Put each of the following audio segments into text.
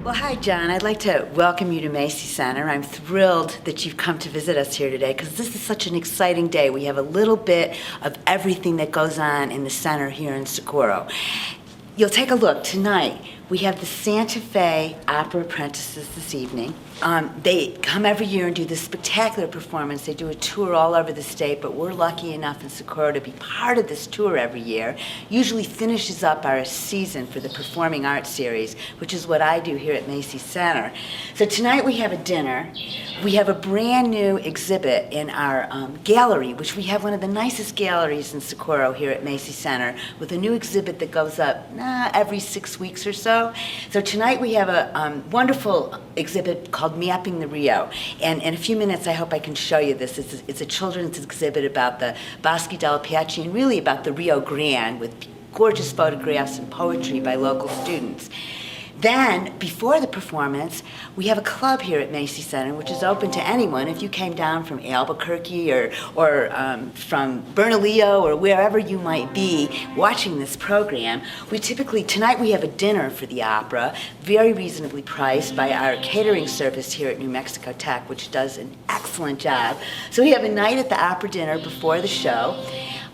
Well, hi, John. I'd like to welcome you to Macey Center. I'm thrilled that you've come to visit us here today because this is such an exciting day. We have a little bit of everything that goes on in the center here in Socorro. You'll take a look tonight. We have the Santa Fe Opera Apprentices this evening. They come every year and do this spectacular performance. They do a tour all over the state, but we're lucky enough in Socorro to be part of this tour every year. Usually finishes up our season for the Performing Arts Series, which is what I do here at Macey Center. So tonight we have a dinner. We have a brand new exhibit in our gallery, which we have one of the nicest galleries in Socorro here at Macey Center, with a new exhibit that goes up every 6 weeks or so. So tonight we have a wonderful exhibit called Mapping the Rio. And in a few minutes I hope I can show you this. It's a children's exhibit about the Bosque del Patio and really about the Rio Grande, with gorgeous photographs and poetry by local students. Then, before the performance, we have a club here at Macey Center, which is open to anyone. If you came down from Albuquerque or from Bernalillo or wherever you might be watching this program, tonight we have a dinner for the opera, very reasonably priced by our catering service here at New Mexico Tech, which does an excellent job. So we have a night at the opera dinner before the show,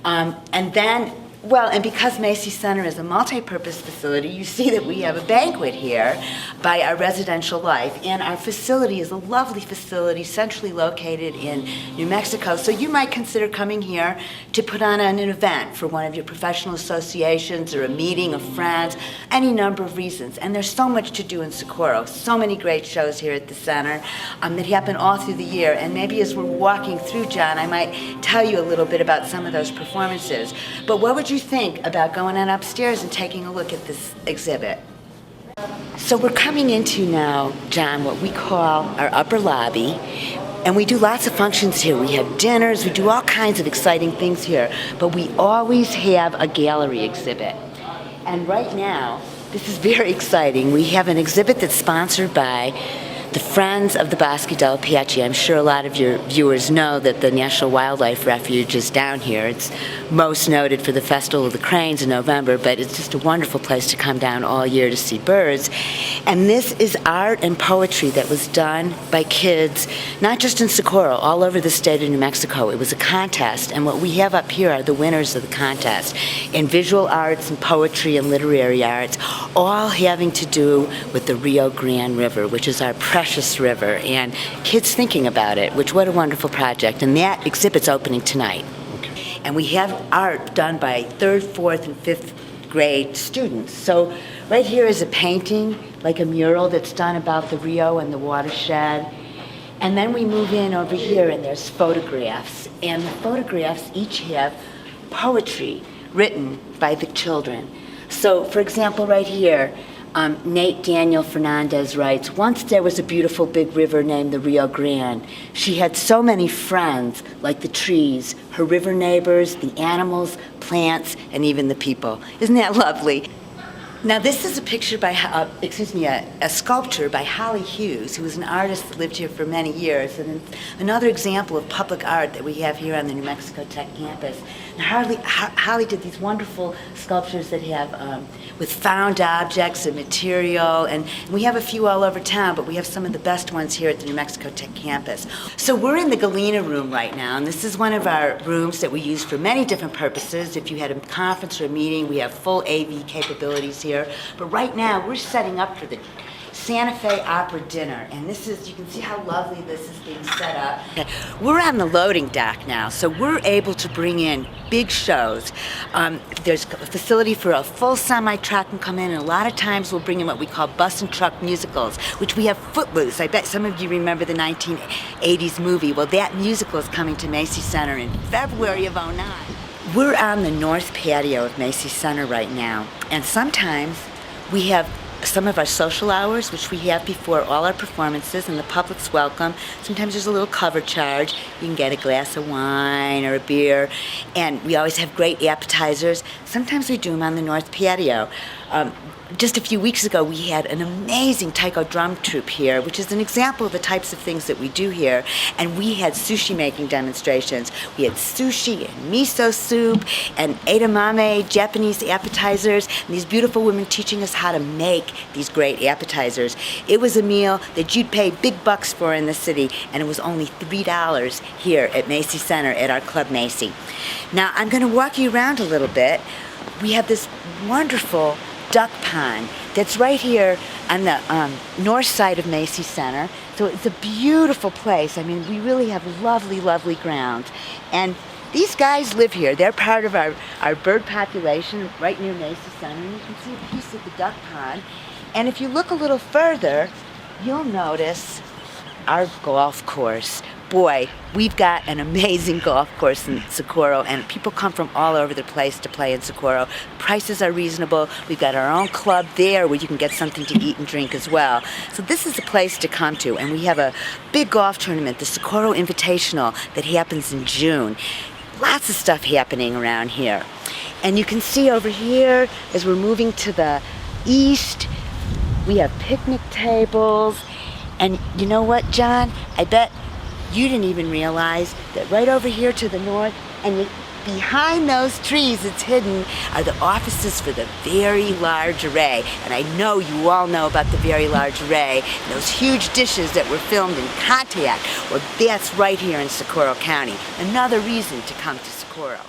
and then and because Macey Center is a multi-purpose facility, you see that we have a banquet here by our residential life. And our facility is a lovely facility centrally located in New Mexico. So you might consider coming here to put on an event for one of your professional associations or a meeting of friends, any number of reasons. And there's so much to do in Socorro, so many great shows here at the center that happen all through the year. And maybe as we're walking through, John, I might tell you a little bit about some of those performances. But what would you think about going on upstairs and taking a look at this exhibit? So we're coming into now, John, what we call our upper lobby, and we do lots of functions here. We have dinners, we do all kinds of exciting things here, but we always have a gallery exhibit. And right now, this is very exciting. We have an exhibit that's sponsored by the Friends of the Bosque del Patio. I'm sure a lot of your viewers know that the National Wildlife Refuge is down here. It's most noted for the Festival of the Cranes in November, but it's just a wonderful place to come down all year to see birds. And this is art and poetry that was done by kids, not just in Socorro, all over the state of New Mexico. It was a contest, and what we have up here are the winners of the contest in visual arts and poetry and literary arts, all having to do with the Rio Grande River, which is our precious river, and kids thinking about it, what a wonderful project. And that exhibit's opening tonight. Okay. And we have art done by 3rd, 4th, and 5th grade students. So right here is a painting, like a mural that's done about the Rio and the watershed. And then we move in over here and there's photographs. And the photographs each have poetry written by the children. So for example, right here, Nate Daniel Fernandez writes, "Once there was a beautiful big river named the Rio Grande. She had so many friends, like the trees, her river neighbors, the animals, plants, and even the people." Isn't that lovely? Now this is a picture by, a sculpture by Holly Hughes, who was an artist that lived here for many years, and another example of public art that we have here on the New Mexico Tech campus. And Holly did these wonderful sculptures that have with found objects and material, and we have a few all over town, but we have some of the best ones here at the New Mexico Tech campus. So we're in the Galena room right now, and this is one of our rooms that we use for many different purposes. If you had a conference or a meeting, we have full AV capabilities here. But right now, we're setting up for the Santa Fe Opera dinner, and this is, you can see how lovely this is being set up. We're on the loading dock now, so we're able to bring in big shows. There's a facility for a full semi-truck can come in, and a lot of times we'll bring in what we call bus and truck musicals, which we have Footloose. I bet some of you remember the 1980s movie. Well, that musical is coming to Macey Center in February of '09. We're on the north patio of Macey Center right now, and sometimes we have some of our social hours, which we have before all our performances, and the public's welcome. Sometimes there's a little cover charge. You can get a glass of wine or a beer, and we always have great appetizers. Sometimes we do them on the north patio. Just a few weeks ago, we had an amazing taiko drum troupe here, which is an example of the types of things that we do here. And we had sushi making demonstrations. We had sushi and miso soup and edamame, Japanese appetizers, and these beautiful women teaching us how to make these great appetizers. It was a meal that you'd pay big bucks for in the city, and it was only $3 here at Macey Center at our Club Macey. Now, I'm going to walk you around a little bit. We have this wonderful duck pond that's right here on the north side of Macey Center. So it's a beautiful place. I mean, we really have lovely, lovely grounds. And these guys live here. They're part of our bird population right near Macey Center. And you can see a piece of the duck pond. And if you look a little further, you'll notice our golf course. Boy, we've got an amazing golf course in Socorro, and people come from all over the place to play in Socorro. Prices are reasonable. We've got our own club there where you can get something to eat and drink as well. So this is a place to come to, and we have a big golf tournament, the Socorro Invitational, that happens in June. Lots of stuff happening around here. And you can see over here, as we're moving to the east, we have picnic tables. And you know what, John? I bet you didn't even realize that right over here to the north, and behind those trees, it's hidden, are the offices for the Very Large Array. And I know you all know about the Very Large Array, and those huge dishes that were filmed in Contact. Well, that's right here in Socorro County. Another reason to come to Socorro.